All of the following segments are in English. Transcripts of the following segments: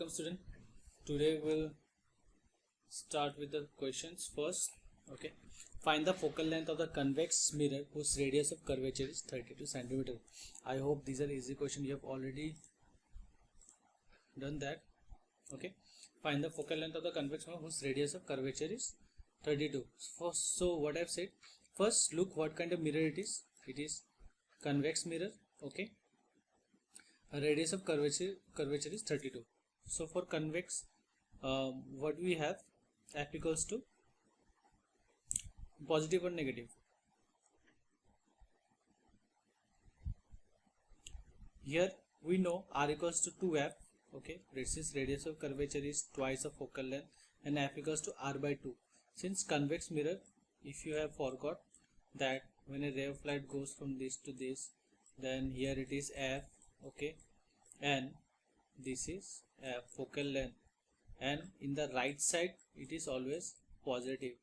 Welcome student. Today we'll start with the questions first. Okay. Find the focal length of the convex mirror whose radius of curvature is 32 centimeter. I hope these are easy questions. You have already done that. Okay. Find the focal length of the convex mirror whose radius of curvature is 32. So what I've said, first look what kind of mirror it is. It is convex mirror. Okay. A radius of curvature is 32. So for convex, what we have, f equals to positive or negative. Here we know r equals to 2f. Okay, this is radius of curvature is twice of focal length, and f equals to r by 2. Since convex mirror, if you have forgot that when a ray of light goes from this to this, then here it is f. Okay, and this is focal length, and in the right side it is always positive.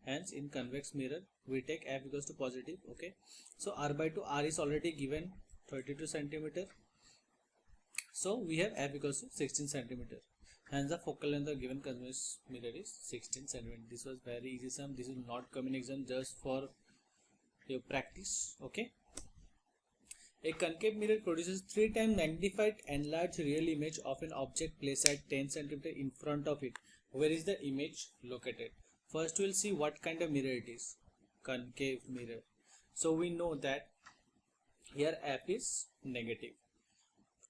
Hence in convex mirror we take f equals to positive. Okay, so r by 2, r is already given 32 centimeter, so we have f equals to 16 centimeter. Hence the focal length of given convex mirror is 16 centimeter. This was very easy sum. This will not come in exam, just for your practice. Okay. A concave mirror produces 3 times magnified enlarged real image of an object placed at 10 cm in front of it. Where is the image located? First we'll see what kind of mirror it is. Concave mirror. So we know that here f is negative.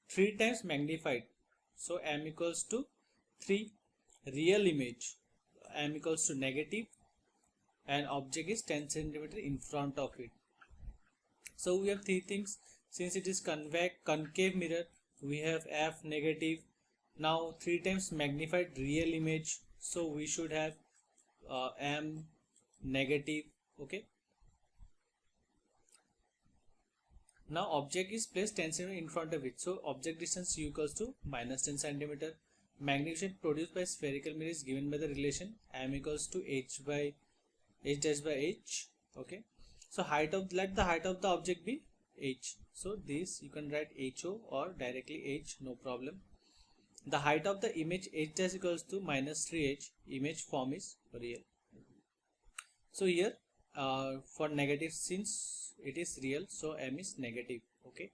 3 times magnified. So m equals to 3. Real image. M equals to negative. And object is 10 cm in front of it. So we have 3 things. Since it is concave mirror, we have f negative. Now 3 times magnified real image, so we should have m negative. Okay. Now object is placed 10 cm in front of it, so object distance u equals to minus 10 cm. Magnification produced by spherical mirror is given by the relation m equals to h dash by h. Okay. So let the height of the object be h. So this you can write ho or directly h, no problem. The height of the image h dash equals to minus 3h. Image form is real. So here for negative, since it is real, so m is negative. Okay.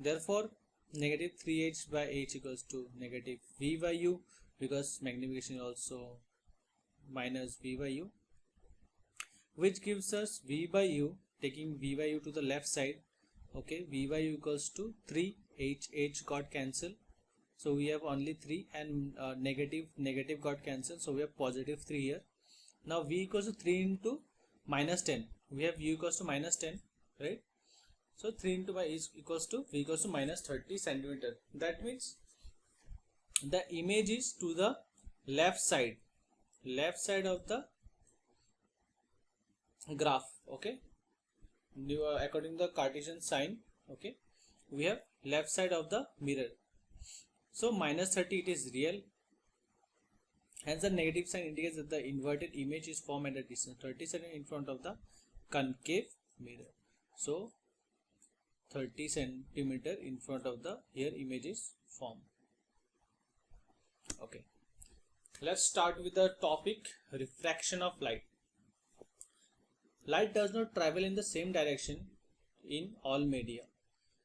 Therefore negative 3h by h equals to negative v by u, because magnification is also minus v by u, which gives us v by u. Taking v by u to the left side, okay, v by u equals to 3, h got cancelled, so we have only 3, and negative got cancelled, so we have positive 3 here. Now v equals to 3 into minus 10, we have u equals to minus 10, right? So 3 into y is equals to v equals to minus 30 centimeter. That means the image is to the left side of the graph. Okay, according to the Cartesian sign, okay, we have left side of the mirror. So minus 30, it is real. Hence the negative sign indicates that the inverted image is formed at a distance 30 cm in front of the concave mirror. So 30 centimeter in front of the here image is formed. Okay, let's start with the topic refraction of light. Light does not travel in the same direction in all media.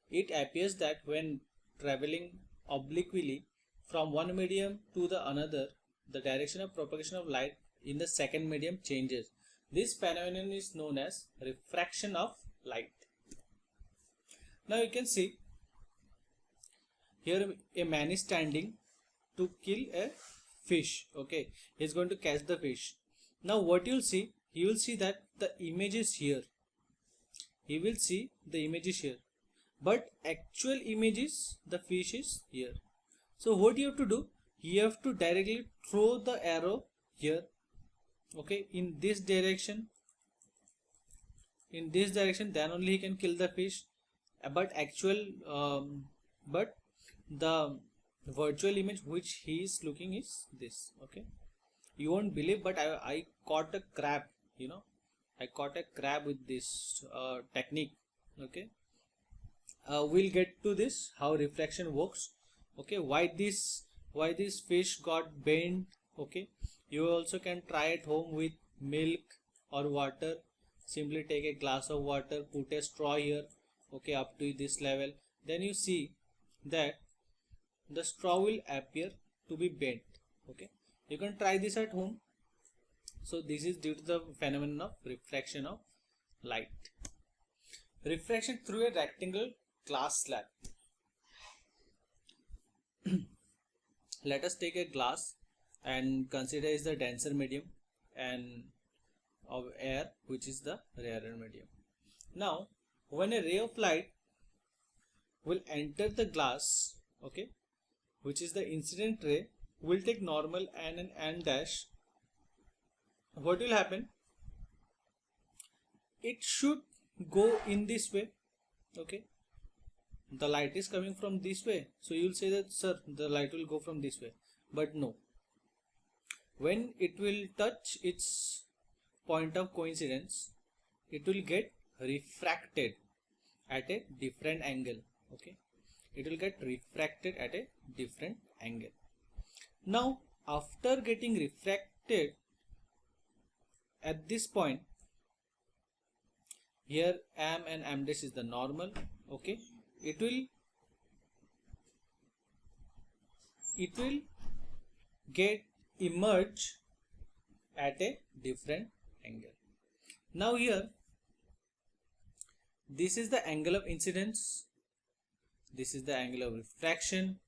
It appears that when traveling obliquely from one medium to the another, the direction of propagation of light in the second medium changes. This phenomenon is known as refraction of light. Now you can see here a man is standing to kill a fish. Okay, he is going to catch the fish. Now what you will see, you will see that the image is here. He will see the image is here, but actual image is the fish is here. So what you have to do, you have to directly throw the arrow here. Okay, in this direction, then only he can kill the fish. But but the virtual image which he is looking is this. Okay, you won't believe, but I caught a crab. You know, I caught a crab with this technique. Okay, we'll get to this how refraction works. Okay, why this why this fish got bent. Okay, you also can try at home with milk or water. Simply take a glass of water, put a straw here, okay, up to this level, then you see that the straw will appear to be bent. Okay, you can try this at home. So this is due to the phenomenon of refraction of light. Refraction through a rectangle glass slab. Let us take a glass and consider is the denser medium and of air, which is the rarer medium. Now when a ray of light will enter the glass, okay, which is the incident ray, will take normal and n dash. What will happen? It should go in this way. Okay, the light is coming from this way, so you will say that, sir, the light will go from this way. But no, when it will touch its point of coincidence, it will get refracted at a different angle. Okay, it will get refracted at a different angle. Now after getting refracted at this point, here m and m dash is the normal. Okay, it will get emerge at a different angle. Now here, this is the angle of incidence, this is the angle of refraction,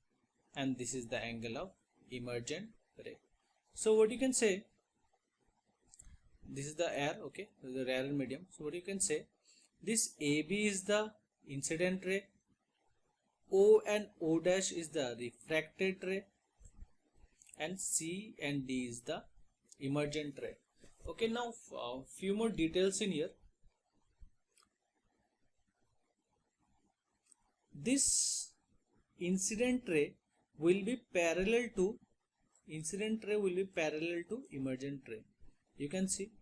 and this is the angle of emergent ray. So what you can say, this is the air, okay, the rarer medium. So what you can say, this AB is the incident ray, O and O dash is the refracted ray, and C and D is the emergent ray. Okay, now few more details in here. This incident ray will be parallel to emergent ray. You can see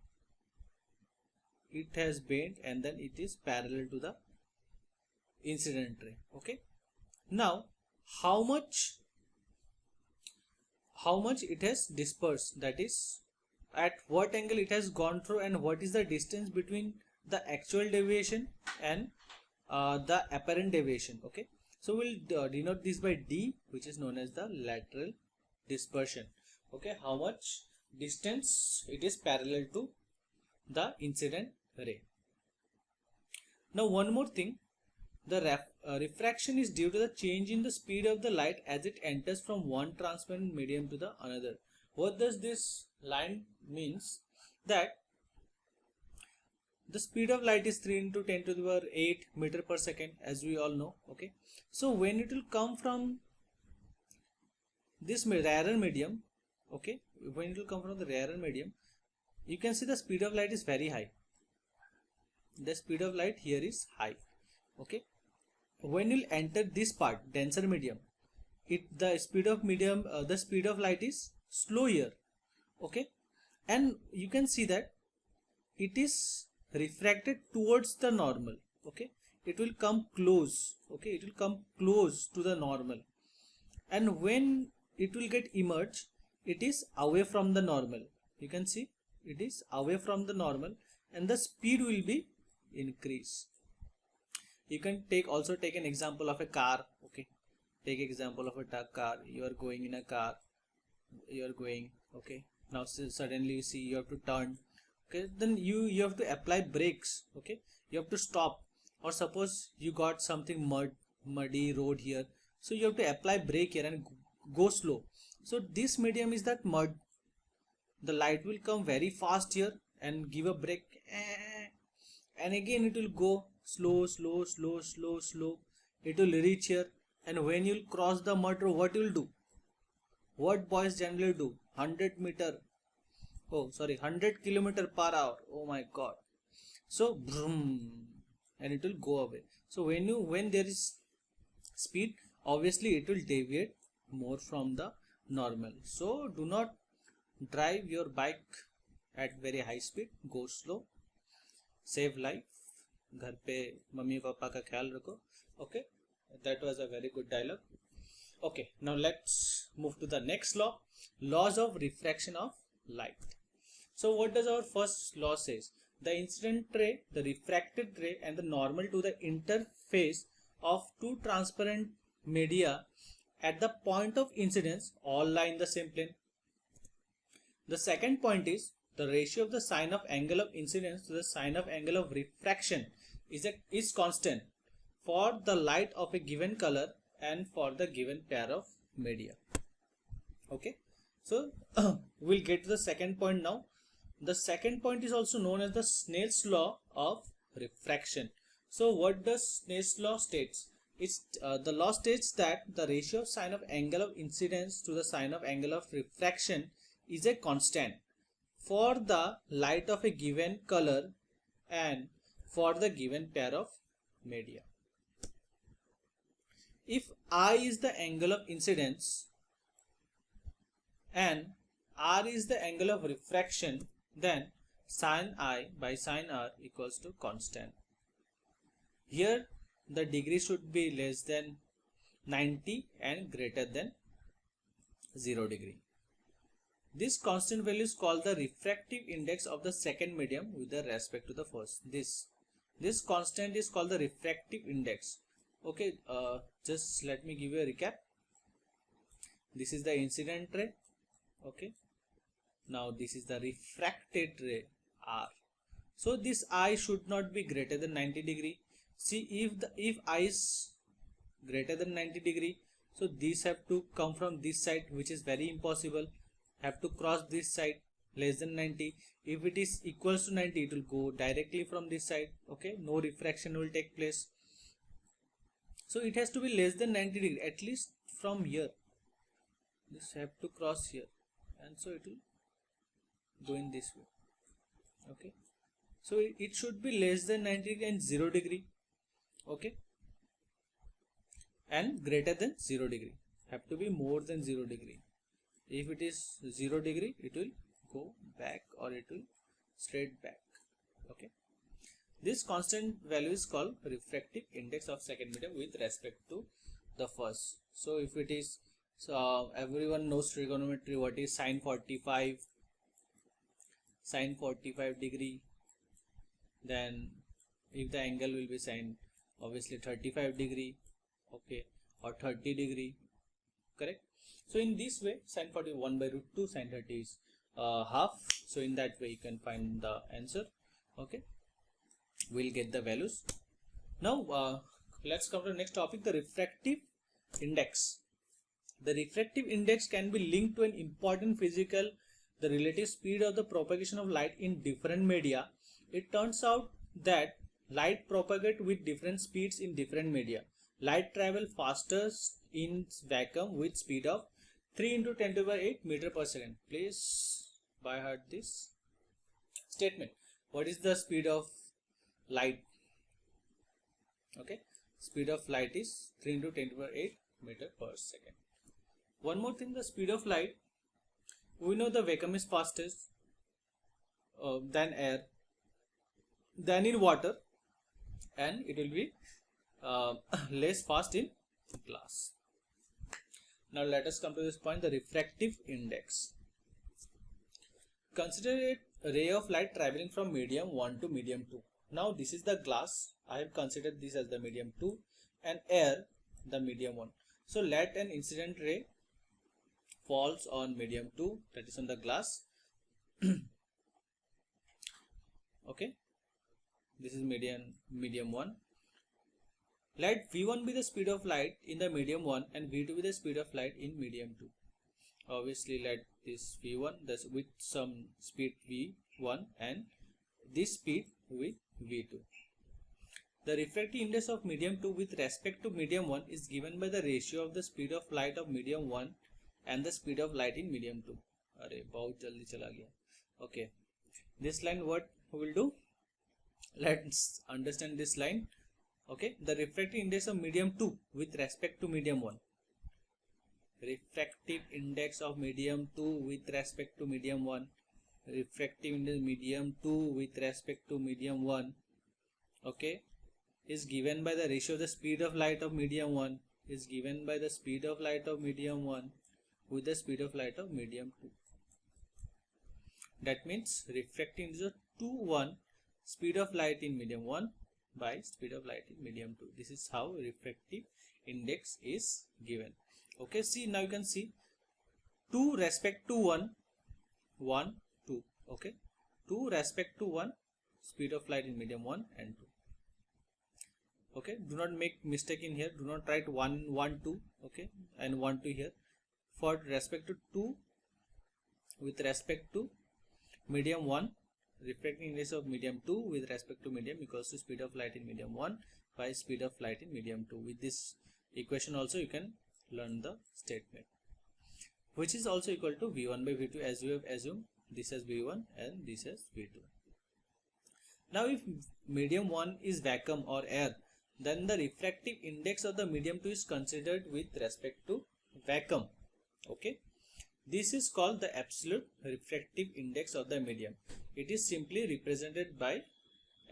it has bent and then it is parallel to the incident ray. Okay, now how much it has dispersed, that is at what angle it has gone through and what is the distance between the actual deviation and the apparent deviation. Okay, so we'll denote this by D, which is known as the lateral dispersion. Okay, how much distance it is parallel to the incident ray. Now one more thing, the refraction is due to the change in the speed of the light as it enters from one transparent medium to the another. What does this line means? That the speed of light is 3 into 10 to the power 8 meter per second, as we all know. Okay, so when it will come from this rarer medium, okay, when it will come from the rarer medium, you can see the speed of light is very high. The speed of light here is high. Okay, when you enter this part, denser medium, the speed of light is slow here. Okay, and you can see that it is refracted towards the normal. Okay, it will come close. Okay, it will come close to the normal, and when it will get emerge, it is away from the normal. You can see it is away from the normal, and the speed will be increase. You can also take an example of a car. Okay, take example of a car. You are going in a car, you are going, okay, now suddenly you see you have to turn. Okay, then you have to apply brakes. Okay, you have to stop, or suppose you got something muddy road here, so you have to apply brake here and go slow. So this medium is that mud, the light will come very fast here and give a brake, and again it will go slow. It will reach here, and when you will cross the mud road, what you will do? What boys generally do? 100 kilometer per hour. Oh my god. So vroom, and it will go away. So when there is speed, obviously it will deviate more from the normal. So do not drive your bike at very high speed. Go slow. Save life. घर पे mummy papa का ख्याल रखो. Okay, that was a very good dialogue. Okay, now let's move to the next law, laws of refraction of light. So what does our first law says? The incident ray, the refracted ray and the normal to the interface of two transparent media at the point of incidence all lie in the same plane. The second point is the ratio of the sine of angle of incidence to the sine of angle of refraction is constant for the light of a given color and for the given pair of media. Okay, so we'll get to the second point now. The second point is also known as the Snell's law of refraction. So what does Snell's law states? It's the law states that the ratio of sine of angle of incidence to the sine of angle of refraction is a constant for the light of a given color and for the given pair of media. If I is the angle of incidence and R is the angle of refraction, then sin I by sin R equals to constant. Here the degree should be less than 90 and greater than 0 degree. This constant value is called the refractive index of the second medium with respect to the first. This constant is called the refractive index. Okay, just let me give you a recap. This is the incident ray. Okay, now this is the refracted ray R. So this I should not be greater than 90 degree. See, if I is greater than 90 degree, so these have to come from this side, which is very impossible. Have to cross this side, less than 90. If it is equals to 90, it will go directly from this side. Okay, no refraction will take place. So it has to be less than 90 degree, at least from here. This have to cross here, and so it will go in this way. Okay, so it should be less than 90 degree and 0 degree. Okay, and greater than 0 degree. Have to be more than 0 degree. If it is 0 degree, it will go back or it will straight back. Okay, this constant value is called refractive index of second medium with respect to the first. So if it is, so everyone knows trigonometry, what is sine 45 degree, then if the angle will be sine obviously 35 degree, okay, or 30 degree, correct. So in this way, sine 40 1 by root 2, sine 30 is half. So in that way you can find the answer. Okay, we'll get the values. Now let's come to the next topic, the refractive index. The refractive index can be linked to an important physical, the relative speed of the propagation of light in different media. It turns out that light propagate with different speeds in different media. Light travel faster in vacuum with speed of 3 into 10 to the power 8 meter per second. Please by heart this statement. What is the speed of light? Okay, speed of light is 3 into 10 to the power 8 meter per second. One more thing, the speed of light, we know the vacuum is fastest than air, than in water, and it will be less fast in glass. Now let us come to this point, the refractive index. Consider a ray of light traveling from medium 1 to medium 2. Now this is the glass. I have considered this as the medium 2 and air the medium 1. So let an incident ray falls on medium 2, that is on the glass. Okay, this is medium 1. Let V1 be the speed of light in the medium 1 and V2 be the speed of light in medium 2. Obviously let this V1 with some speed V1 and this speed with V2. The refractive index of medium 2 with respect to medium 1 is given by the ratio of the speed of light of medium 1 and the speed of light in medium 2. Arey, bahut jaldi chala gaya. Okay, this line what we will do? Let's understand this line. Okay, the refractive index of medium 2 with respect to medium 1. Refractive index of medium 2 with respect to medium 1. Refractive index medium 2 with respect to medium 1. Okay, is given by the ratio of the speed of light of medium 1 is given by the speed of light of medium 1 with the speed of light of medium 2. That means refracting index of 2 1 speed of light in medium 1 by speed of light in medium 2. This is how refractive index is given. Okay, see, now you can see 2 respect to 1 1 2. Okay, 2 respect to 1 speed of light in medium 1 and 2. Okay, do not make mistake in here. Do not write 1 1 2. Okay, and 1 2 here. For respect to 2 with respect to medium 1, refracting index of medium 2 with respect to medium equals to speed of light in medium 1 by speed of light in medium 2. With this equation also you can learn the statement, which is also equal to V1 by V2, as we have assumed this as V1 and this as V2. Now if medium 1 is vacuum or air, then the refractive index of the medium 2 is considered with respect to vacuum. Okay, this is called the absolute refractive index of the medium. It is simply represented by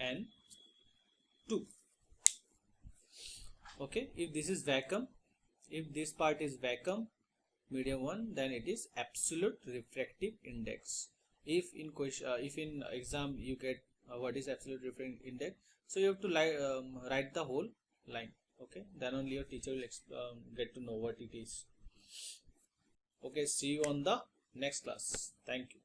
N2. Okay, if this is vacuum, if this part is vacuum medium 1, then it is absolute refractive index. If in question, if in exam you get what is absolute refractive index, so you have to write the whole line. Okay, then only your teacher will get to know what it is. Okay, see you on the next class. Thank you.